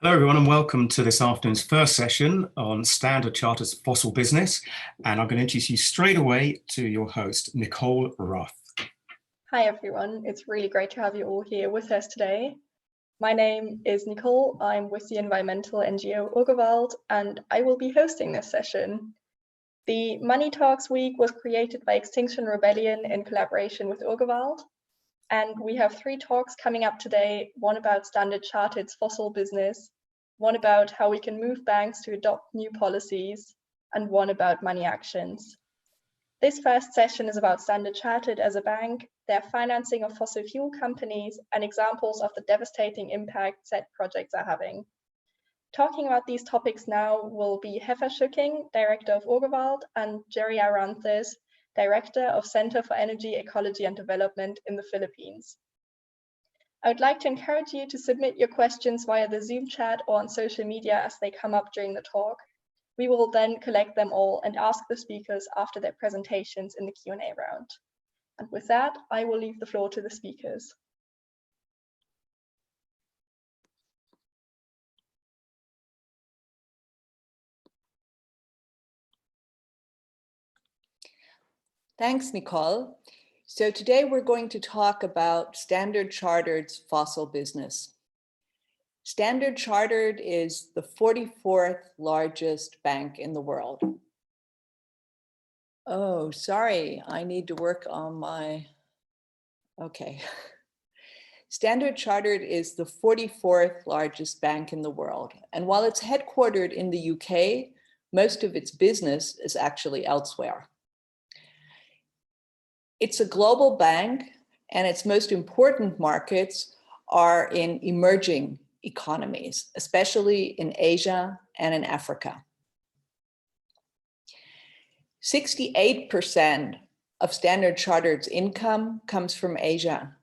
Hello, everyone, and welcome to this afternoon's first session on Standard Chartered's fossil business. And I'm going to introduce you straight away to your host, Nicole Roth. Hi, everyone. It's really great to have you all here with us today. My name is Nicole. I'm with the environmental NGO Urgewald, and I will be hosting this session. The Money Talks Week was created by Extinction Rebellion in collaboration with Urgewald. And we have 3 talks coming up today, one about Standard Chartered's fossil business, one about how we can move banks to adopt new policies, and one about money actions. This first session is about Standard Chartered as a bank, their financing of fossil fuel companies, and examples of the devastating impact said projects are having. Talking about these topics now will be Hefa Schücking, Director of Urgewald, and Jerry Aranthes, Director of Center for Energy, Ecology and Development in the Philippines. I would like to encourage you to submit your questions via the Zoom chat or on social media as they come up during the talk. We will then collect them all and ask the speakers after their presentations in the Q&A round. And with that, I will leave the floor to the speakers. Thanks, Nicole. So today we're going to talk about Standard Chartered's fossil business. Standard Chartered is the 44th largest bank in the world. Oh, sorry, I need to work on my, okay. Standard Chartered is the 44th largest bank in the world. And while it's headquartered in the UK, most of its business is actually elsewhere. It's a global bank, and its most important markets are in emerging economies, especially in Asia and in Africa. 68% of Standard Chartered's income comes from Asia.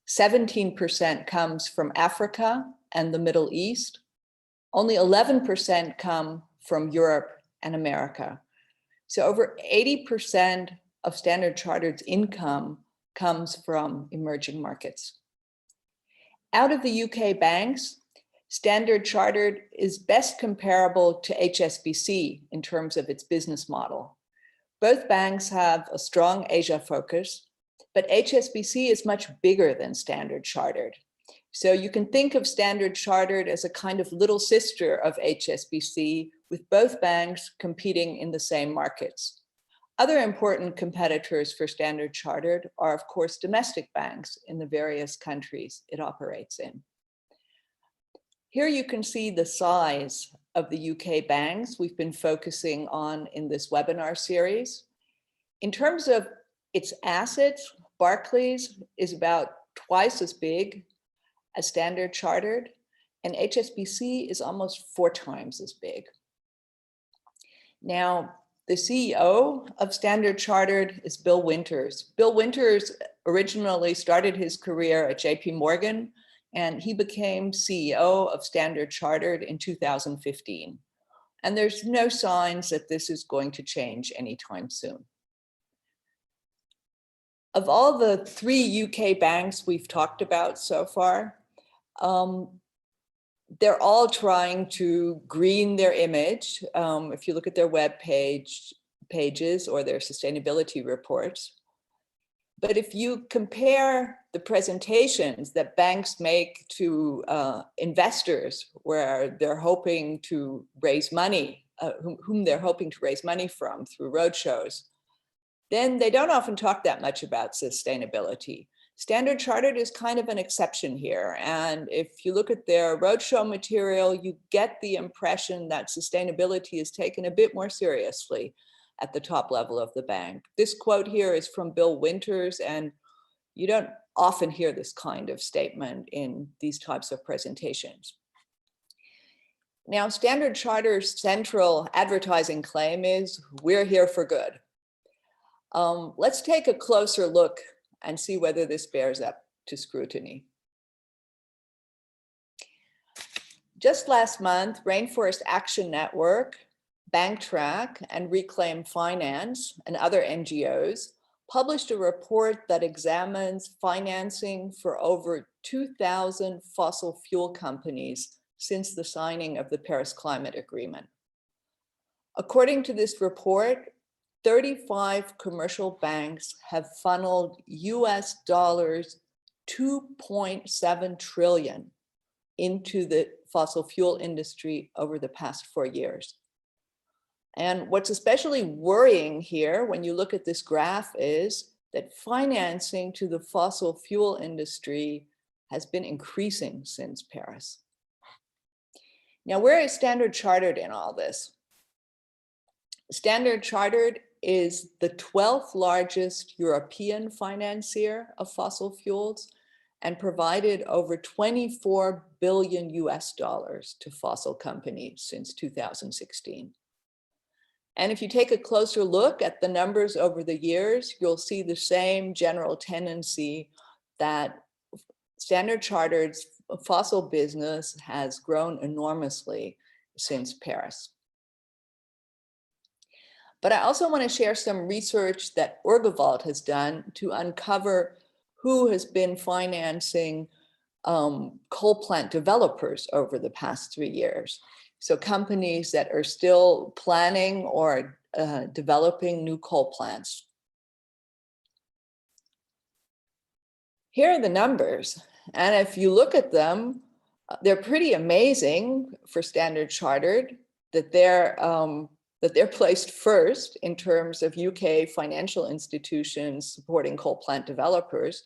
17% comes from Africa and the Middle East. Only 11% come from Europe and America. So over 80% of Standard Chartered's income comes from emerging markets. Out of the UK banks, Standard Chartered is best comparable to HSBC in terms of its business model. Both banks have a strong Asia focus, but HSBC is much bigger than Standard Chartered. So you can think of Standard Chartered as a kind of little sister of HSBC, with both banks competing in the same markets. Other important competitors for Standard Chartered are, of course, domestic banks in the various countries it operates in. Here you can see the size of the UK banks we've been focusing on in this webinar series. In terms of its assets, Barclays is about twice as big as Standard Chartered, and HSBC is almost 4 times as big. Now, the CEO of Standard Chartered is Bill Winters. Bill Winters originally started his career at JP Morgan, and he became CEO of Standard Chartered in 2015. And there's no signs that this is going to change anytime soon. Of all the 3 UK banks we've talked about so far, they're all trying to green their image. If you look at their web pages or their sustainability reports. But if you compare the presentations that banks make to investors, where they're hoping to raise money, whom they're hoping to raise money from through roadshows, then they don't often talk that much about sustainability. Standard Chartered is kind of an exception here. And if you look at their roadshow material, you get the impression that sustainability is taken a bit more seriously at the top level of the bank. This quote here is from Bill Winters, and you don't often hear this kind of statement in these types of presentations. Now, Standard Chartered's central advertising claim is, "We're here for good." Let's take a closer look and see whether this bears up to scrutiny. Just last month, Rainforest Action Network, BankTrack, and Reclaim Finance, and other NGOs published a report that examines financing for over 2,000 fossil fuel companies since the signing of the Paris Climate Agreement. According to this report, 35 commercial banks have funneled US dollars 2.7 trillion into the fossil fuel industry over the past 4 years. And what's especially worrying here when you look at this graph is that financing to the fossil fuel industry has been increasing since Paris. Now, where is Standard Chartered in all this? Standard Chartered is the 12th largest European financier of fossil fuels and provided over 24 billion US dollars to fossil companies since 2016. And if you take a closer look at the numbers over the years, you'll see the same general tendency that Standard Chartered's fossil business has grown enormously since Paris. But I also want to share some research that Orgevald has done to uncover who has been financing coal plant developers over the past 3 years. So companies that are still planning or developing new coal plants. Here are the numbers. And if you look at them, they're pretty amazing for Standard Chartered that they're placed first in terms of UK financial institutions supporting coal plant developers,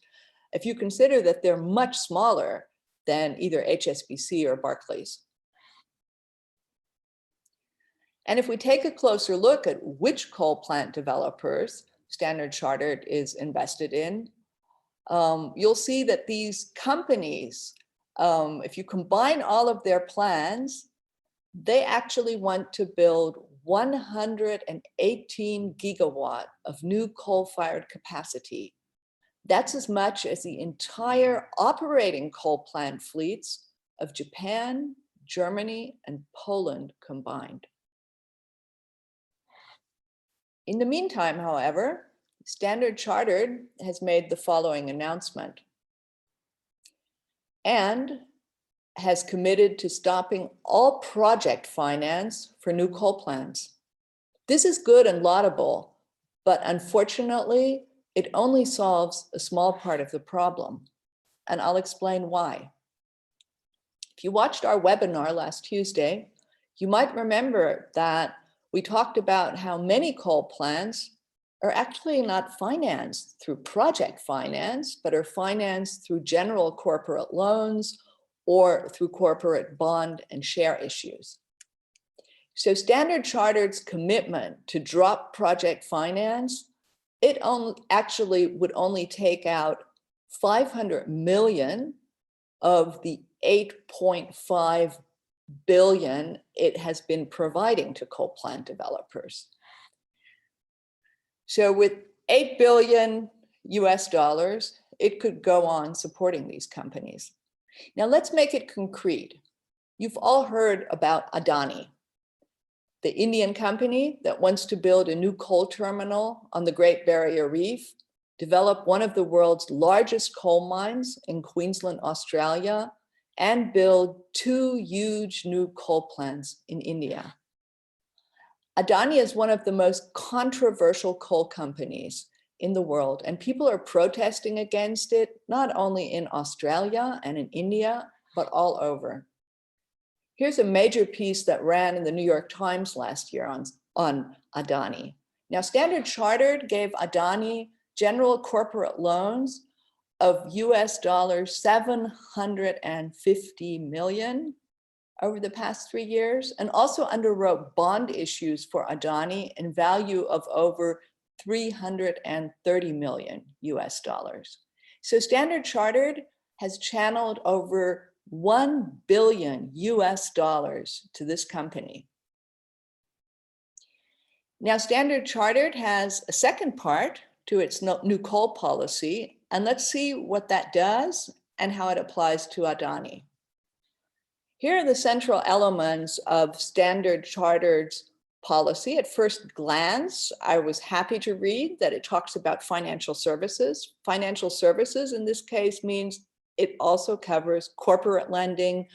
if you consider that they're much smaller than either HSBC or Barclays. And if we take a closer look at which coal plant developers Standard Chartered is invested in, you'll see that these companies, if you combine all of their plans, they actually want to build 118 gigawatt of new coal-fired capacity. That's as much as the entire operating coal plant fleets of Japan, Germany, and Poland combined. In the meantime, however, Standard Chartered has made the following announcement and has committed to stopping all project finance for new coal plants. This is good and laudable, but unfortunately, it only solves a small part of the problem, and I'll explain why. If you watched our webinar last Tuesday, you might remember that we talked about how many coal plants are actually not financed through project finance, but are financed through general corporate loans or through corporate bond and share issues. So Standard Chartered's commitment to drop project finance, it actually would only take out 500 million of the 8.5 billion it has been providing to coal plant developers. So with 8 billion US dollars, it could go on supporting these companies. Now let's make it concrete. You've all heard about Adani, the Indian company that wants to build a new coal terminal on the Great Barrier Reef, develop one of the world's largest coal mines in Queensland, Australia, and build 2 huge new coal plants in India. Adani is one of the most controversial coal companies in the world, and people are protesting against it, not only in Australia and in India, but all over. Here's a major piece that ran in the New York Times last year on Adani. Now, Standard Chartered gave Adani general corporate loans of US dollars 750 million over the past 3 years, and also underwrote bond issues for Adani in value of over 330 million US dollars. So Standard Chartered has channeled over 1 billion US dollars to this company. Now, Standard Chartered has a second part to its new coal policy, and let's see what that does and how it applies to Adani. Here are the central elements of Standard Chartered's policy. At first glance, I was happy to read that it talks about financial services. Financial services in this case means it also covers corporate lending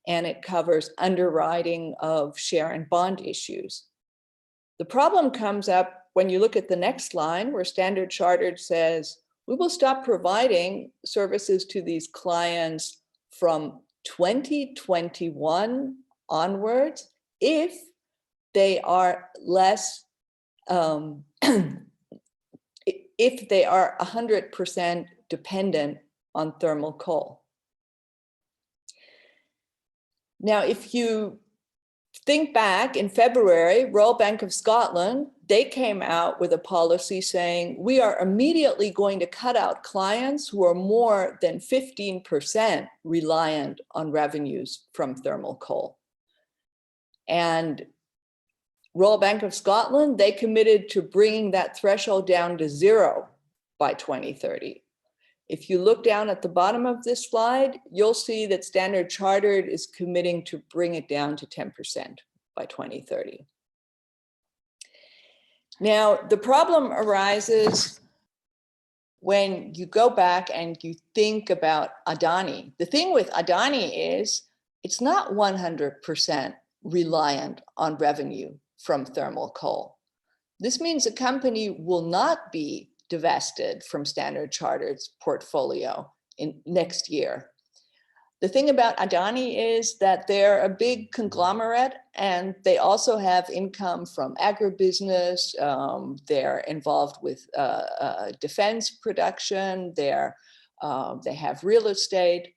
and it covers underwriting of share and bond issues. The problem comes up when you look at the next line where Standard Chartered says, we will stop providing services to these clients from 2021 onwards if they are less, if they are 100% dependent on thermal coal. Now, if you think back in February, Royal Bank of Scotland, they came out with a policy saying, we are immediately going to cut out clients who are more than 15% reliant on revenues from thermal coal. And Royal Bank of Scotland, they committed to bringing that threshold down to 0 by 2030. If you look down at the bottom of this slide, you'll see that Standard Chartered is committing to bring it down to 10% by 2030. Now, the problem arises when you go back and you think about Adani. The thing with Adani is it's not 100% reliant on revenue from thermal coal. This means a company will not be divested from Standard Chartered's portfolio in next year. The thing about Adani is that they're a big conglomerate and they also have income from agribusiness. They're involved with defense production. They have real estate.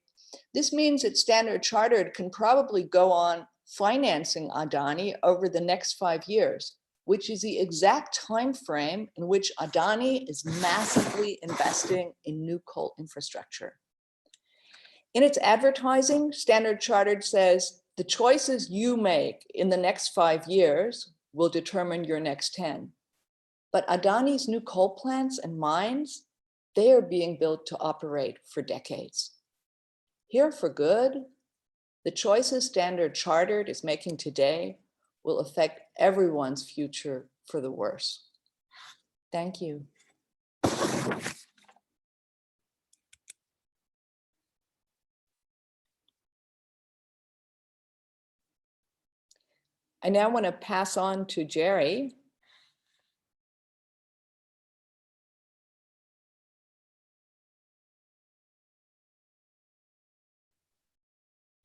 This means that Standard Chartered can probably go on financing Adani over the next 5 years, which is the exact time frame in which Adani is massively investing in new coal infrastructure. In its advertising, Standard Chartered says, the choices you make in the next 5 years will determine your next 10. But Adani's new coal plants and mines, they are being built to operate for decades. Here for good, the choices Standard Chartered is making today will affect everyone's future for the worse. Thank you. I now want to pass on to Jerry.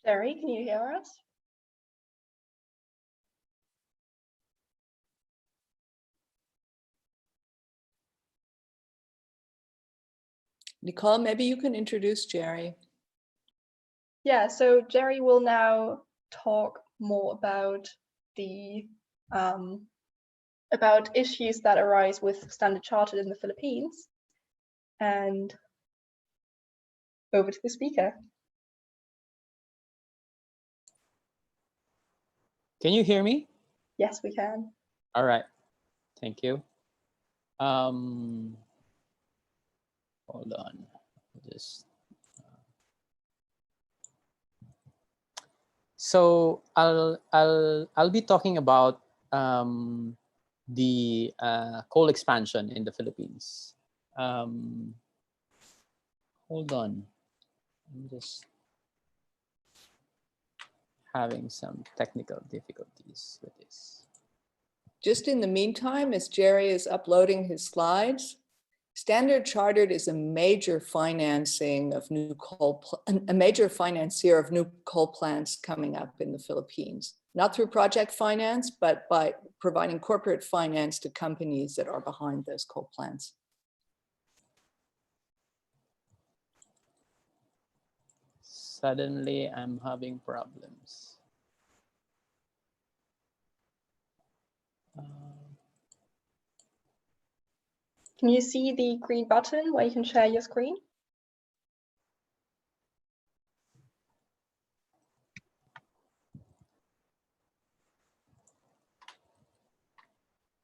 Jerry, can you hear us? Nicole, maybe you can introduce Jerry. Yeah, so Jerry will now talk more about the about issues that arise with Standard Chartered in the Philippines. And over to the speaker. Can you hear me? Yes, we can. All right, thank you. Hold on, just. So I'll be talking about the coal expansion in the Philippines. Hold on, I'm just having some technical difficulties with this. Just in the meantime, as Jerry is uploading his slides, Standard Chartered is a major financier of new coal plants coming up in the Philippines, not through project finance, but by providing corporate finance to companies that are behind those coal plants. Suddenly, I'm having problems. Can you see the green button where you can share your screen?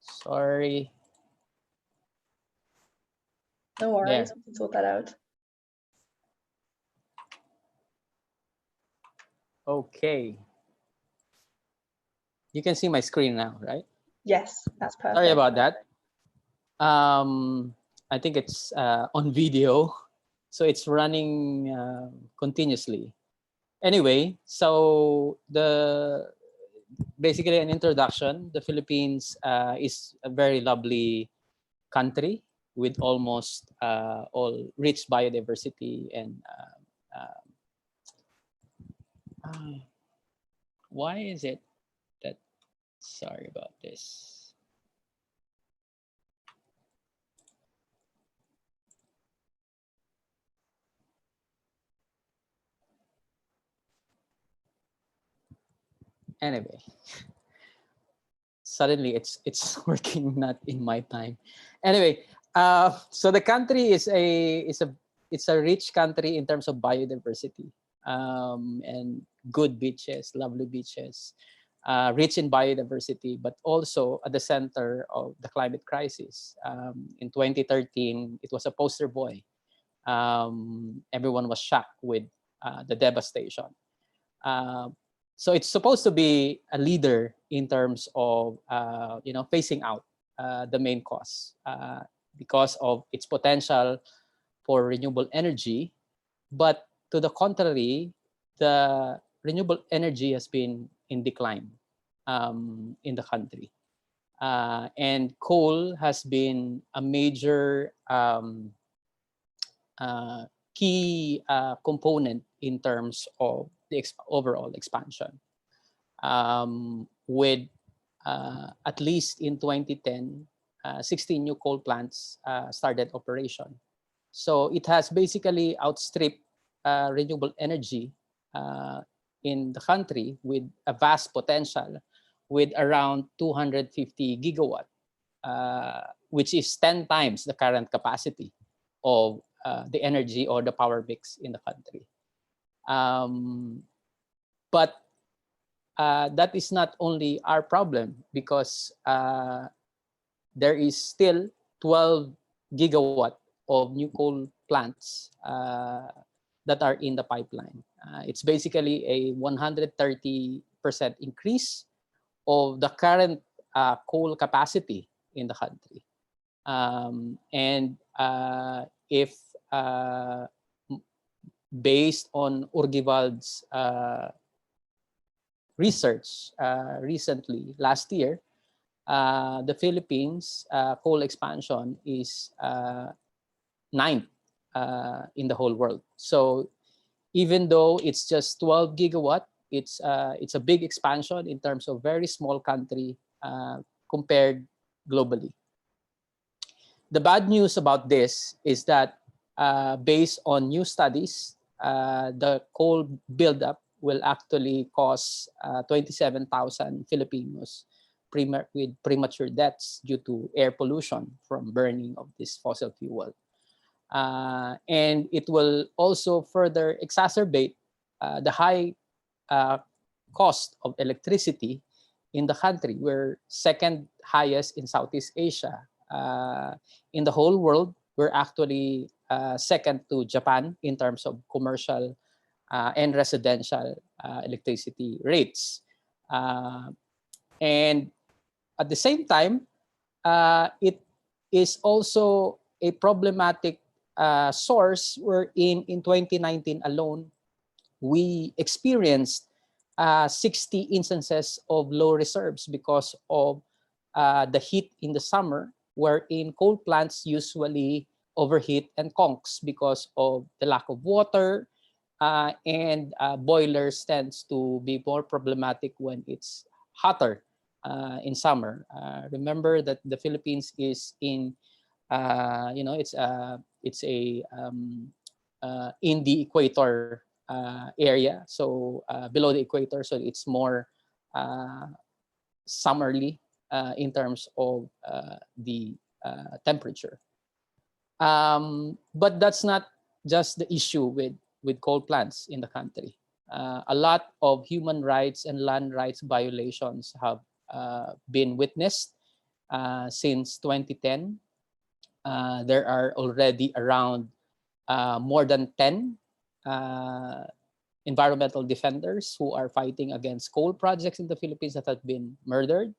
Sorry. No worries, There. we can sort that out. Okay. You can see my screen now, right? Yes, that's perfect. Sorry about that. I think it's on video, so it's running continuously. Anyway, so basically an introduction. The Philippines is a very lovely country with almost all rich biodiversity and why is it that, sorry about this. Anyway, suddenly it's working not in my time. Anyway, so the country is a rich country in terms of biodiversity, and good beaches, lovely beaches, rich in biodiversity, but also at the center of the climate crisis. In 2013, it was a poster boy. Everyone was shocked with the devastation. Uh, so it's supposed to be a leader in terms of phasing out the main cause because of its potential for renewable energy. But to the contrary, the renewable energy has been in decline in the country. And coal has been a major key component in terms of the overall expansion. With at least in 2010, 16 new coal plants started operation. So it has basically outstripped renewable energy in the country with a vast potential with around 250 gigawatt, which is 10 times the current capacity of the energy or the power mix in the country. But that is not only our problem, because there is still 12 gigawatt of new coal plants that are in the pipeline. It's basically a 130% increase of the current coal capacity in the country. And if based on Urgivald's research recently, last year, the Philippines coal expansion is ninth in the whole world. So even though it's just 12 gigawatt, it's a big expansion in terms of very small country compared globally. The bad news about this is that based on new studies, the coal buildup will actually cause 27,000 Filipinos with premature deaths due to air pollution from burning of this fossil fuel. And it will also further exacerbate the high cost of electricity in the country. We're second highest in Southeast Asia. In the whole world, we're actually second to Japan in terms of commercial and residential electricity rates. And at the same time, it is also a problematic source wherein in 2019 alone, we experienced 60 instances of low reserves because of the heat in the summer, wherein coal plants usually overheat and conks because of the lack of water, and boilers tends to be more problematic when it's hotter in summer. Remember that the Philippines is in, it's in the equator area, so below the equator, so it's more summerly in terms of the temperature. But that's not just the issue with coal plants in the country. A lot of human rights and land rights violations have been witnessed since 2010. There are already around more than 10 environmental defenders who are fighting against coal projects in the Philippines that have been murdered.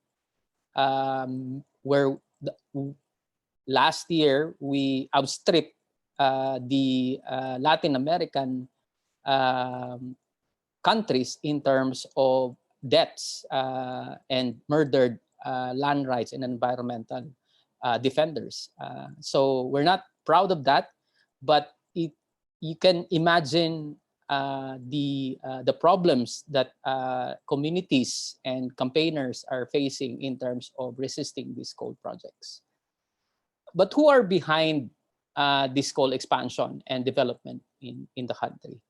Last year, we outstripped the Latin American countries in terms of deaths and murdered land rights and environmental defenders. So we're not proud of that, but you can imagine the problems that communities and campaigners are facing in terms of resisting these coal projects. But who are behind this coal expansion and development in the country?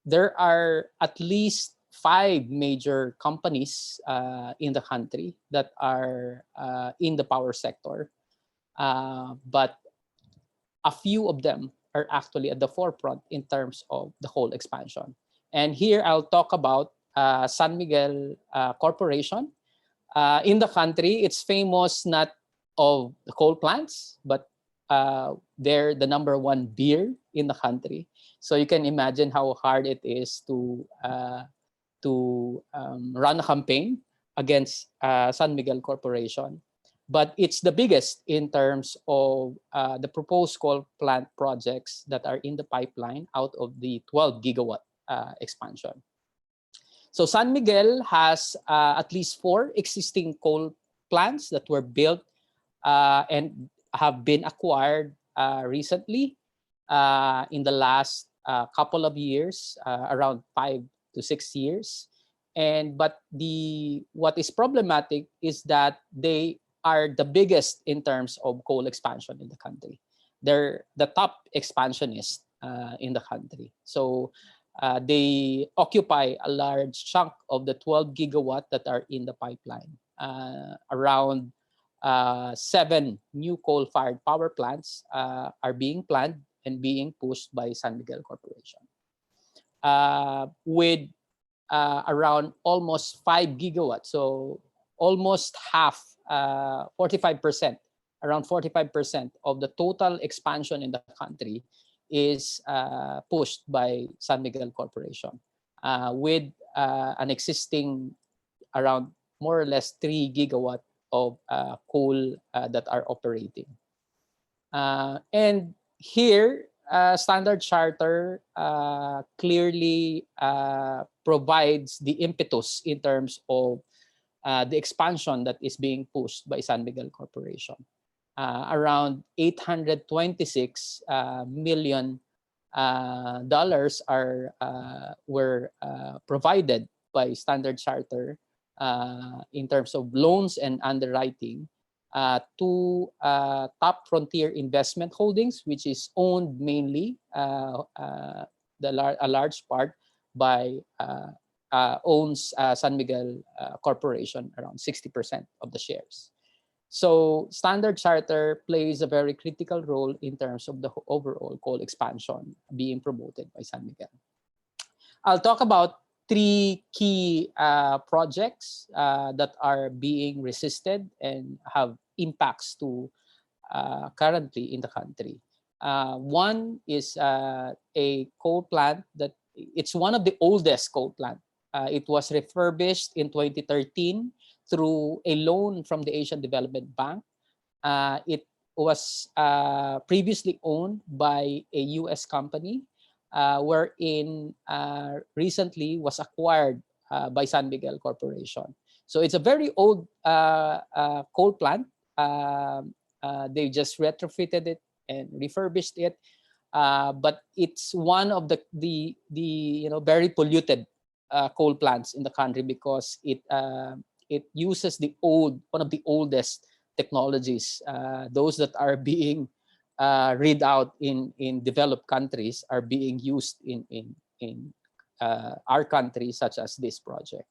There are at least 5 major companies in the country that are in the power sector, but a few of them are actually at the forefront in terms of the coal expansion. And here I'll talk about San Miguel Corporation. In the country, it's famous not of the coal plants, but they're the #1 beer in the country. So you can imagine how hard it is to run a campaign against San Miguel Corporation. But it's the biggest in terms of the proposed coal plant projects that are in the pipeline out of the 12 gigawatt expansion. So San Miguel has at least 4 existing coal plants that were built and have been acquired recently in the last couple of years, around 5 to 6 years. But what is problematic is that they are the biggest in terms of coal expansion in the country. They're the top expansionist in the country. So they occupy a large chunk of the 12 gigawatt that are in the pipeline. Around 7 new coal-fired power plants are being planned and being pushed by San Miguel Corporation. With around almost 5 gigawatts, so almost half, 45%, around 45% of the total expansion in the country is pushed by San Miguel Corporation, with an existing around more or less 3 gigawatt of coal that are operating. And here, Standard Charter clearly provides the impetus in terms of the expansion that is being pushed by San Miguel Corporation. Around $826 million were provided by Standard Charter in terms of loans and underwriting to Top Frontier Investment Holdings, which is owned mainly a large part by owns San Miguel Corporation, around 60% of the shares. So Standard Charter plays a very critical role in terms of the overall coal expansion being promoted by San Miguel. I'll talk about 3 key projects that are being resisted and have impacts to currently in the country. One is a coal plant that it's one of the oldest coal plant. It was refurbished in 2013 through a loan from the Asian Development Bank. It was previously owned by a US company, wherein recently was acquired by San Miguel Corporation. So it's a very old coal plant. They just retrofitted it and refurbished it, but it's one of the very polluted coal plants in the country because it uses one of the oldest technologies. Those that are being read out in developed countries are being used in our country, such as this project.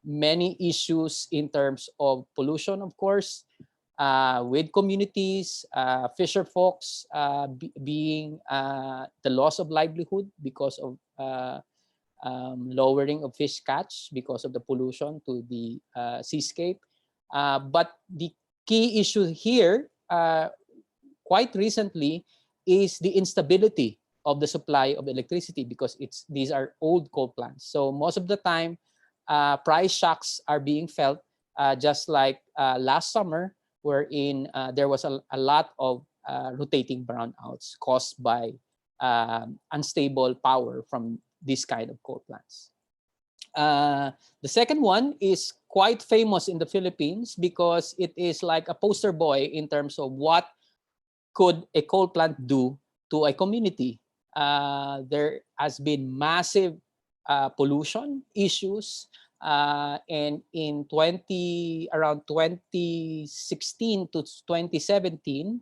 Many issues in terms of pollution, of course, with communities, fisher folks being the loss of livelihood because of lowering of fish catch because of the pollution to the seascape. But the key issue here, quite recently, is the instability of the supply of electricity because these are old coal plants. So most of the time, price shocks are being felt, just like last summer, wherein there was a lot of rotating brownouts caused by unstable power from this kind of coal plants. The second one is quite famous in the Philippines because it is like a poster boy in terms of what could a coal plant do to a community. There has been massive pollution issues, and in around 2016 to 2017,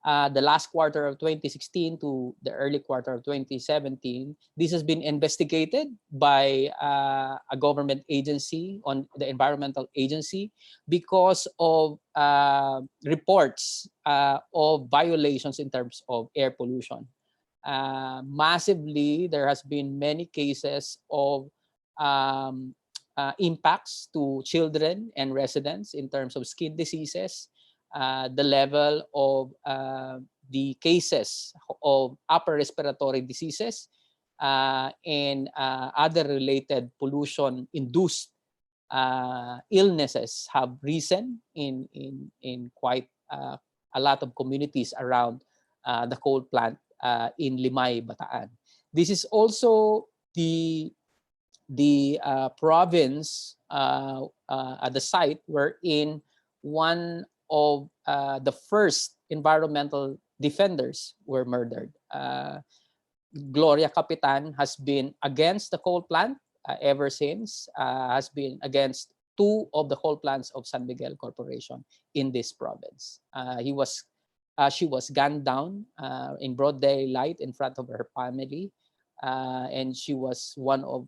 the last quarter of 2016 to the early quarter of 2017, this has been investigated by a government agency, on the environmental agency, because of reports of violations in terms of air pollution. Massively, there has been many cases of impacts to children and residents in terms of skin diseases. The level of the cases of upper respiratory diseases and other related pollution-induced illnesses have risen in quite a lot of communities around the coal plant in Limay, Bataan. This is also the province at the site wherein one of the first environmental defenders were murdered. Gloria Capitan has been against the coal plant ever since, has been against two of the coal plants of San Miguel Corporation in this province. She was gunned down in broad daylight in front of her family, and she was one of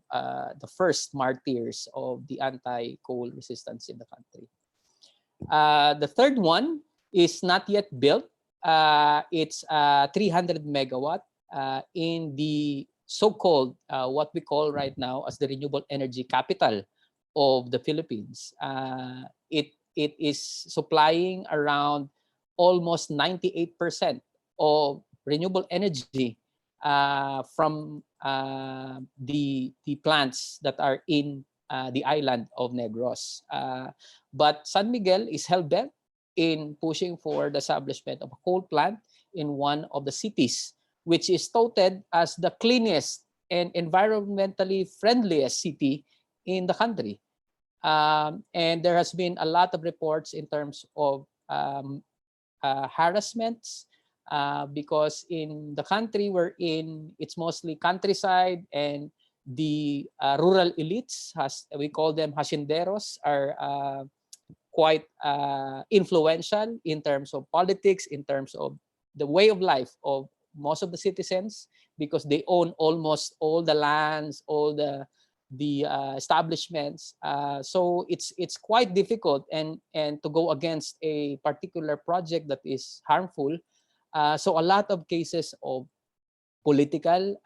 the first martyrs of the anti-coal resistance in the country. The third one is not yet built. It's 300 megawatt in the so-called what we call right now as the renewable energy capital of the Philippines. It is supplying around almost 98% of renewable energy from the plants that are in the island of Negros. But San Miguel is hell-bent in pushing for the establishment of a coal plant in one of the cities, which is touted as the cleanest and environmentally friendliest city in the country. And there has been a lot of reports in terms of harassments because in the country we're in, it's mostly countryside, and the rural elites, we call them hacienderos, are quite influential in terms of politics, in terms of the way of life of most of the citizens, because they own almost all the lands, all the establishments. So it's quite difficult and to go against a particular project that is harmful. So a lot of cases of political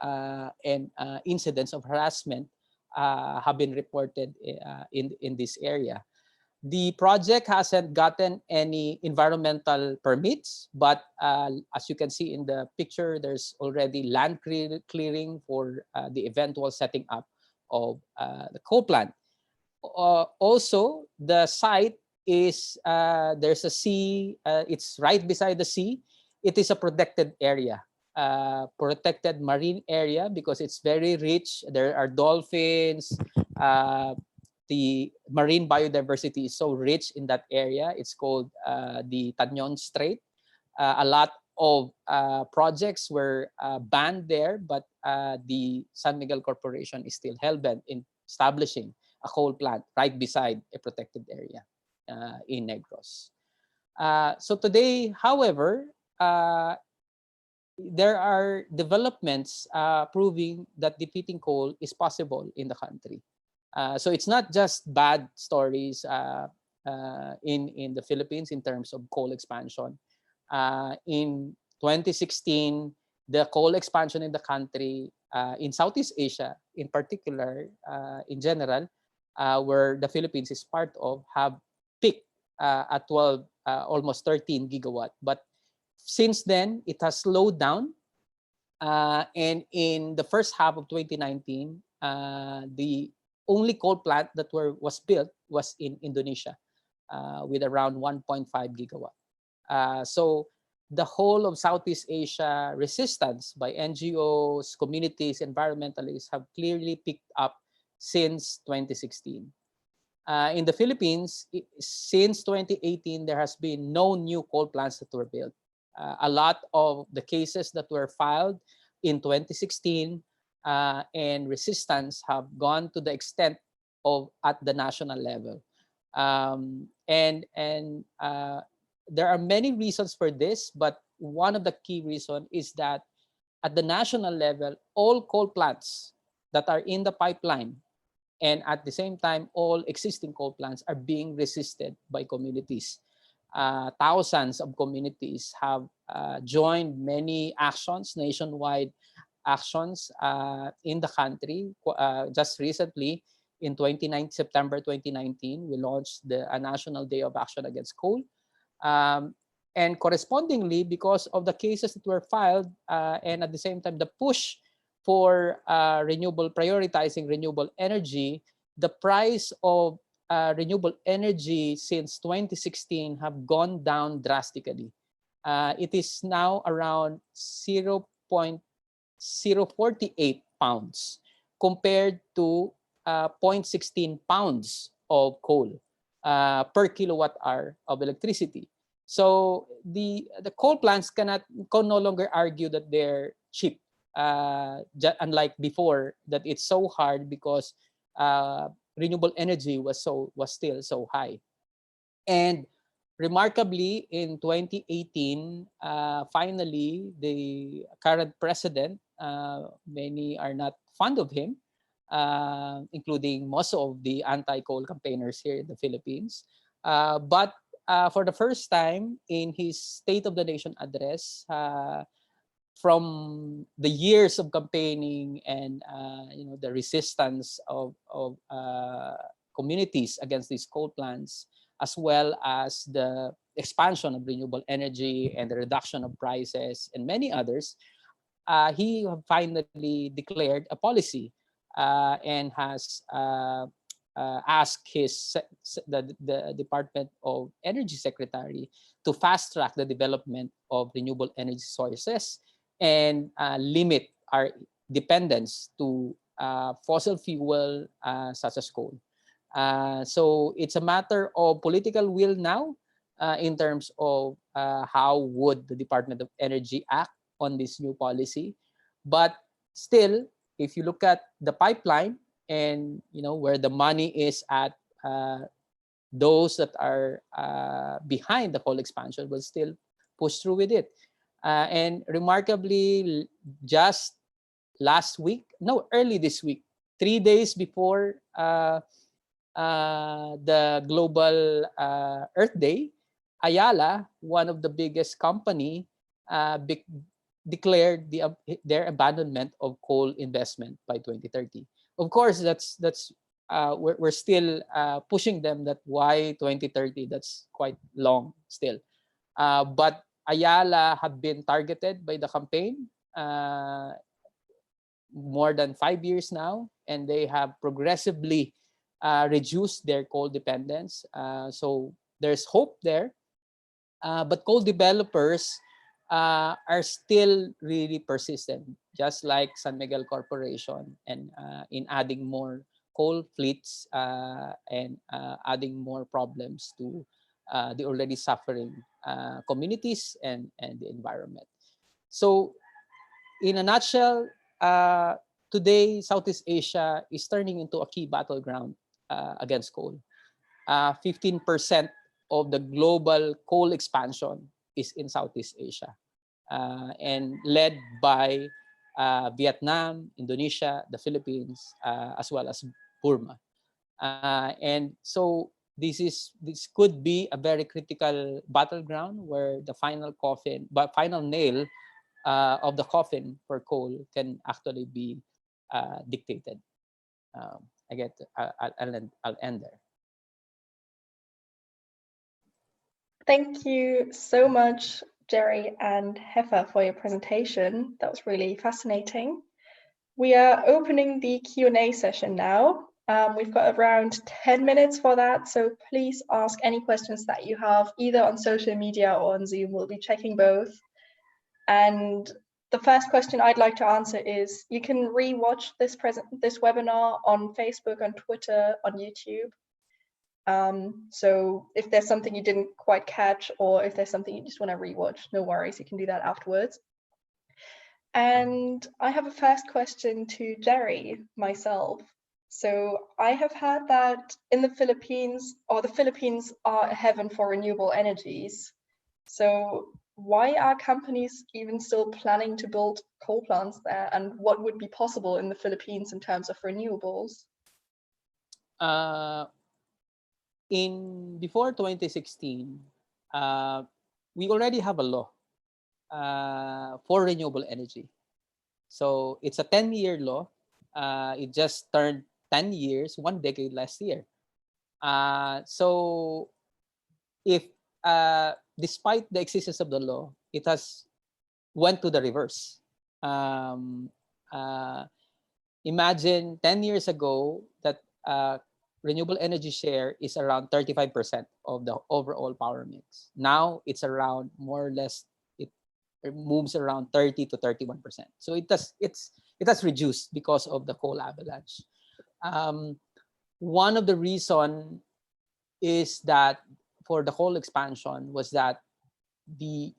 and incidents of harassment have been reported in this area. The project hasn't gotten any environmental permits, but as you can see in the picture, there's already land clearing for the eventual setting up of the coal plant. Also, the site is, there's a sea, it's right beside the sea. It is a protected area, protected marine area, because it's very rich. There are dolphins. The marine biodiversity is so rich in that area. It's called the Tanyon Strait. A lot of projects were banned there, but the San Miguel Corporation is still hell-bent in establishing a coal plant right beside a protected area in Negros. So today, however, there are developments proving that defeating coal is possible in the country. So it's not just bad stories in the Philippines in terms of coal expansion. In 2016, the coal expansion in the country, in Southeast Asia in particular, in general, where the Philippines is part of, have peaked at 12, almost 13 gigawatt. But since then, it has slowed down. And in the first half of 2019, the only coal plant that was built was in Indonesia with around 1.5 gigawatt. So the whole of Southeast Asia resistance by NGOs, communities, environmentalists have clearly picked up since 2016. In the Philippines, since 2018, there has been no new coal plants that were built. A lot of the cases that were filed in 2016 and resistance have gone to the extent of at the national level. There are many reasons for this, but one of the key reasons is that at the national level, all coal plants that are in the pipeline and at the same time, all existing coal plants are being resisted by communities. Thousands of communities have joined many actions, nationwide actions in the country. Just recently, in September 2019, we launched a National Day of Action Against Coal. And correspondingly, because of the cases that were filed and at the same time, the push for prioritizing renewable energy, the price of renewable energy since 2016 have gone down drastically. It is now around 0.048 pounds compared to 0.16 pounds of coal per kilowatt hour of electricity. So the coal plants can no longer argue that they're cheap, unlike before that it's so hard because renewable energy was still so high. And remarkably, in 2018, finally, the current president, many are not fond of him, including most of the anti-coal campaigners here in the Philippines. But for the first time in his State of the Nation address, from the years of campaigning and the resistance of communities against these coal plants, as well as the expansion of renewable energy and the reduction of prices and many others, he finally declared a policy and has asked the Department of Energy Secretary to fast track the development of renewable energy sources and limit our dependence to fossil fuel such as coal. So it's a matter of political will now in terms of how would the Department of Energy act on this new policy. But still, if you look at the pipeline and where the money is at, those that are behind the coal expansion will still push through with it. And remarkably, just early this week, 3 days before the Global Earth Day, Ayala, one of the biggest company, declared their abandonment of coal investment by 2030. Of course, we're still pushing them that why 2030, that's quite long still. But Ayala have been targeted by the campaign more than 5 years now, and they have progressively reduced their coal dependence. So there's hope there. But coal developers are still really persistent, just like San Miguel Corporation, and in adding more coal fleets and adding more problems to the already suffering communities and the environment. So in a nutshell, today Southeast Asia is turning into a key battleground against coal. 15% of the global coal expansion is in Southeast Asia, and led by Vietnam, Indonesia, the Philippines, as well as Burma. And so this could be a very critical battleground where the final nail of the coffin for coal can actually be dictated. I'll end there. Thank you so much, Jerry and Hefa, for your presentation. That was really fascinating. We are opening the Q&A session now. We've got around 10 minutes for that, so please ask any questions that you have, either on social media or on Zoom. We'll be checking both. And the first question I'd like to answer is, you can re-watch this webinar on Facebook, on Twitter, on YouTube. So if there's something you didn't quite catch, or if there's something you just want to re-watch, no worries, you can do that afterwards. And I have a first question to Jerry, myself. So I have heard that in the Philippines are a heaven for renewable energies. So why are companies even still planning to build coal plants there, and what would be possible in the Philippines in terms of renewables? Before 2016, we already have a law for renewable energy. So it's a 10-year law. It just turned 10 years, 1 decade last year. So if despite the existence of the law, it has went to the reverse. Imagine 10 years ago that renewable energy share is around 35% of the overall power mix. Now it's around more or less, it moves around 30 to 31%. So it has reduced because of the coal avalanche. One of the reason is that for the coal expansion was that the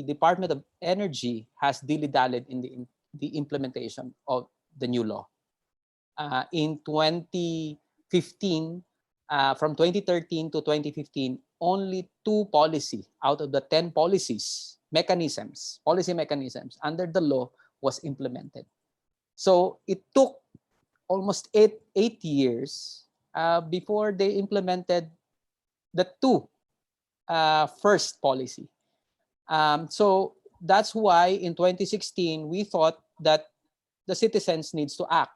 Department of Energy has dilly-dallied in the implementation of the new law. In 2015, from 2013 to 2015, only 2 policy out of the 10 policy mechanisms under the law was implemented. So it took almost eight years before they implemented the 2 first policy. So that's why in 2016 we thought that the citizens needs to act,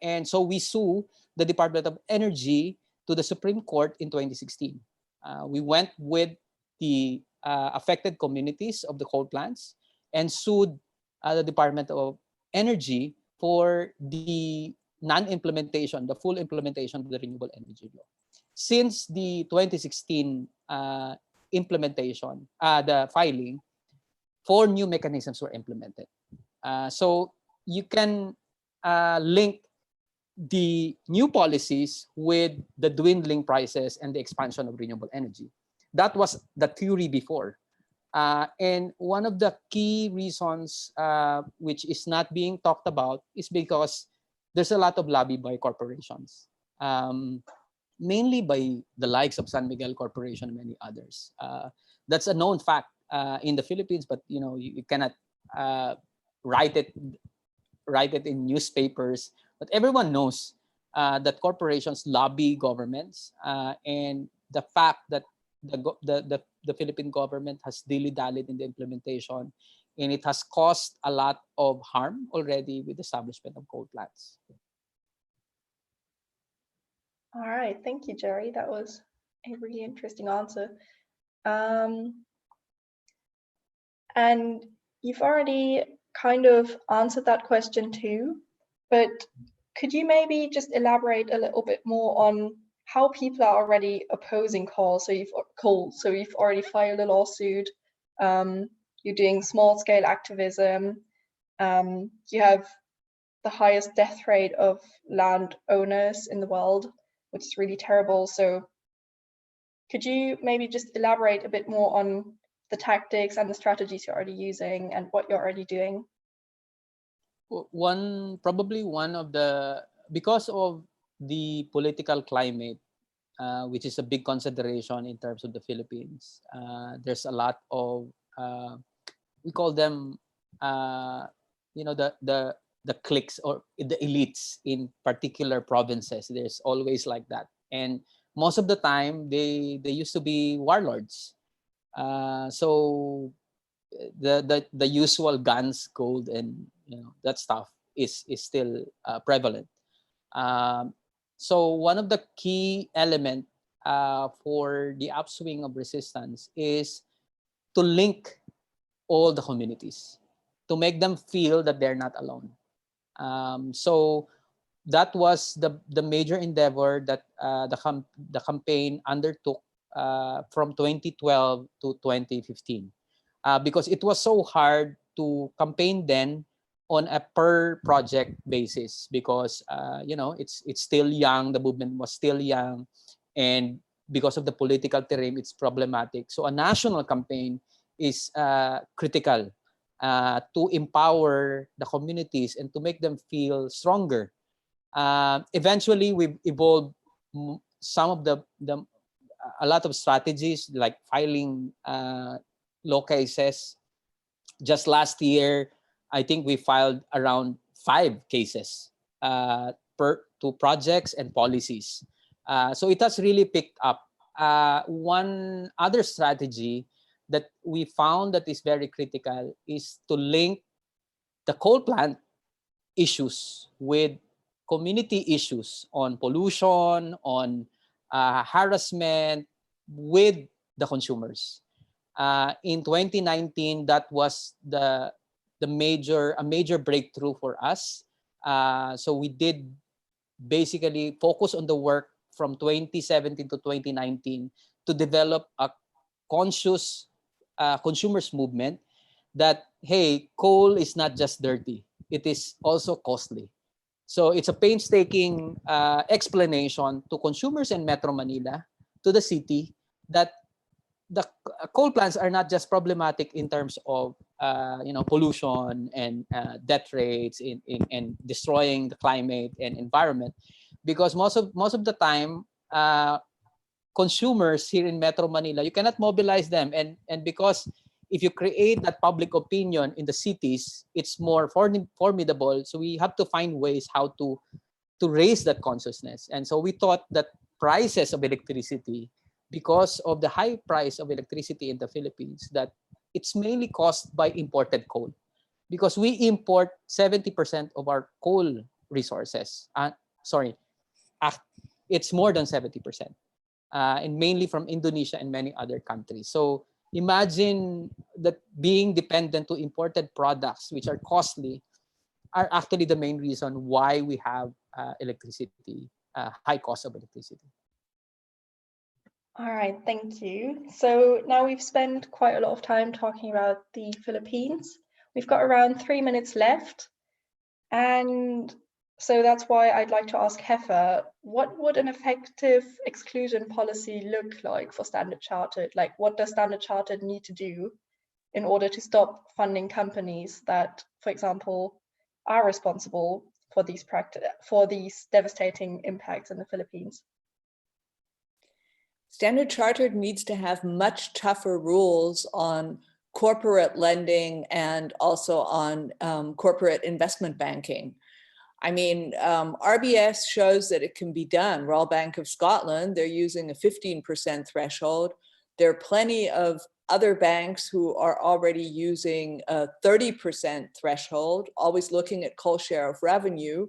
and so we sue the Department of Energy to the Supreme Court in 2016. We went with the affected communities of the coal plants and sued the Department of Energy for the non-implementation, the full implementation of the renewable energy law. Since the 2016 implementation, the filing, 4 new mechanisms were implemented. So you can link the new policies with the dwindling prices and the expansion of renewable energy. That was the theory before. And one of the key reasons which is not being talked about is because there's a lot of lobby by corporations, mainly by the likes of San Miguel Corporation and many others. That's a known fact in the Philippines, but you cannot write it in newspapers. But everyone knows that corporations lobby governments, and the fact that the Philippine government has dilly-dallied in the implementation, and it has caused a lot of harm already with the establishment of coal plants. All right, thank you, Jerry. That was a really interesting answer. And you've already kind of answered that question too, but could you maybe just elaborate a little bit more on how people are already opposing coal? So you've already filed a lawsuit. You're doing small-scale activism. You have the highest death rate of landowners in the world, which is really terrible. So could you maybe just elaborate a bit more on the tactics and the strategies you're already using and what you're already doing? Because of the political climate, which is a big consideration in terms of the Philippines, there's a lot of we call them the cliques or the elites in particular provinces. There's always like that, and most of the time they used to be warlords. So the usual guns, gold, and that stuff is still prevalent. So one of the key element for the upswing of resistance is to link all the communities, to make them feel that they're not alone. So that was the major endeavor that the campaign undertook from 2012 to 2015, because it was so hard to campaign then on a per project basis, because it's still young, the movement was still young, and because of the political terrain, it's problematic. So a national campaign is critical to empower the communities and to make them feel stronger. Eventually, we've evolved some of a lot of strategies, like filing law cases. Just last year, I think we filed around 5 cases to projects and policies. So it has really picked up. One other strategy that we found that is very critical is to link the coal plant issues with community issues on pollution, on harassment with the consumers. In 2019, that was a major breakthrough for us. So we did basically focus on the work from 2017 to 2019 to develop a conscious consumers movement that, hey, coal is not just dirty, it is also costly. So it's a painstaking explanation to consumers in Metro Manila, to the city, that the coal plants are not just problematic in terms of pollution and death rates and destroying the climate and environment, because most of the time consumers here in Metro Manila, you cannot mobilize them, and because if you create that public opinion in the cities, it's more formidable. So we have to find ways how to raise that consciousness. And so we thought that prices of electricity, because of the high price of electricity in the Philippines, that it's mainly caused by imported coal, because we import 70% of our coal resources. It's more than 70%, and mainly from Indonesia and many other countries. So imagine that being dependent to imported products, which are costly, are actually the main reason why we have electricity, high cost of electricity. All right, thank you. So now we've spent quite a lot of time talking about the Philippines. We've got around 3 minutes left. And so that's why I'd like to ask Hefer, what would an effective exclusion policy look like for Standard Chartered? Like, what does Standard Chartered need to do in order to stop funding companies that, for example, are responsible for these devastating impacts in the Philippines? Standard Chartered needs to have much tougher rules on corporate lending and also on corporate investment banking. I mean, RBS shows that it can be done. Royal Bank of Scotland, they're using a 15% threshold. There are plenty of other banks who are already using a 30% threshold, always looking at coal share of revenue,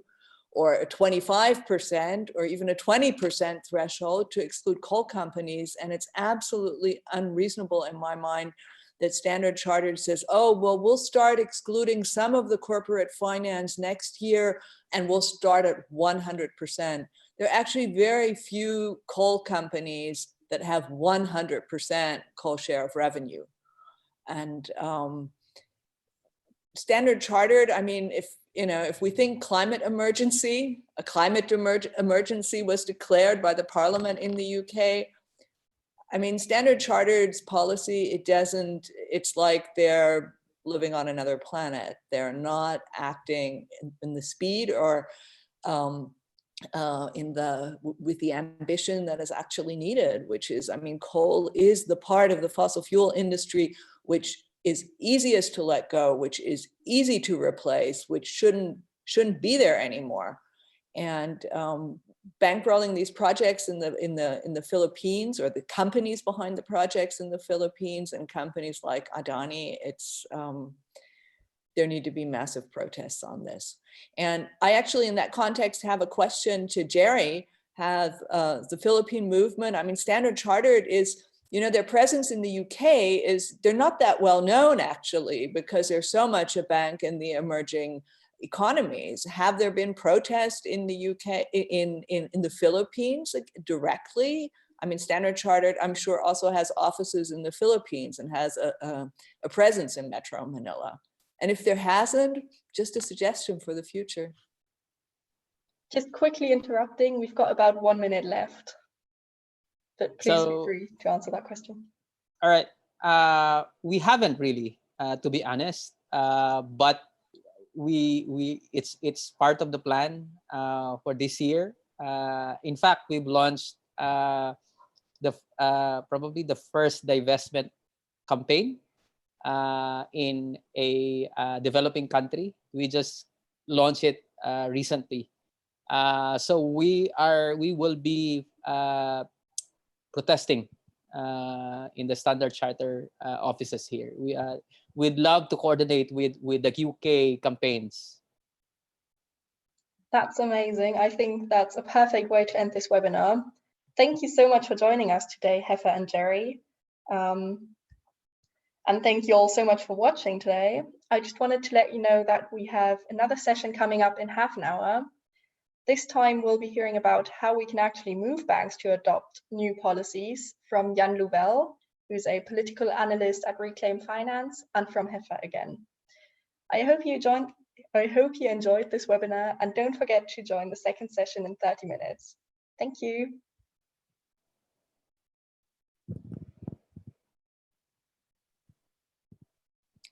or a 25% or even a 20% threshold to exclude coal companies. And it's absolutely unreasonable in my mind that Standard Chartered says, oh, well, we'll start excluding some of the corporate finance next year and we'll start at 100%. There are actually very few coal companies that have 100% coal share of revenue. And Standard Chartered, I mean, if we think climate emergency, a climate emergency was declared by the parliament in the UK. I mean, Standard Chartered's policy, it's like they're living on another planet. They're not acting in the speed or with the ambition that is actually needed, which is, I mean, coal is the part of the fossil fuel industry which is easiest to let go, which is easy to replace, which shouldn't be there anymore. And bankrolling these projects in the Philippines, or the companies behind the projects in the Philippines, and companies like Adani, there need to be massive protests on this. And I actually, in that context, have a question to Jerry. Have the Philippine movement, I mean, Standard Chartered is, their presence in the UK they're not that well known actually, because they're so much a bank in the emerging economies. Have there been protests in the UK, in the Philippines, like, directly? I mean, Standard Chartered, I'm sure, also has offices in the Philippines and has a presence in Metro Manila. And if there hasn't, just a suggestion for the future. Just quickly interrupting, we've got about 1 minute left. But please feel free to answer that question. All right. We haven't really, to be honest, but it's part of the plan for this year. In fact, we've launched probably the first divestment campaign in a developing country. We just launched it recently. So we will be protesting in the Standard Chartered offices here. We'd love to coordinate with the UK campaigns. That's amazing. I think that's a perfect way to end this webinar. Thank you so much for joining us today, Heather and Jerry. And thank you all so much for watching today. I just wanted to let you know that we have another session coming up in half an hour. This time we'll be hearing about how we can actually move banks to adopt new policies from Jan Louvel, who's a political analyst at Reclaim Finance, and from Hefa again. I hope you enjoyed this webinar, and don't forget to join the second session in 30 minutes. Thank you.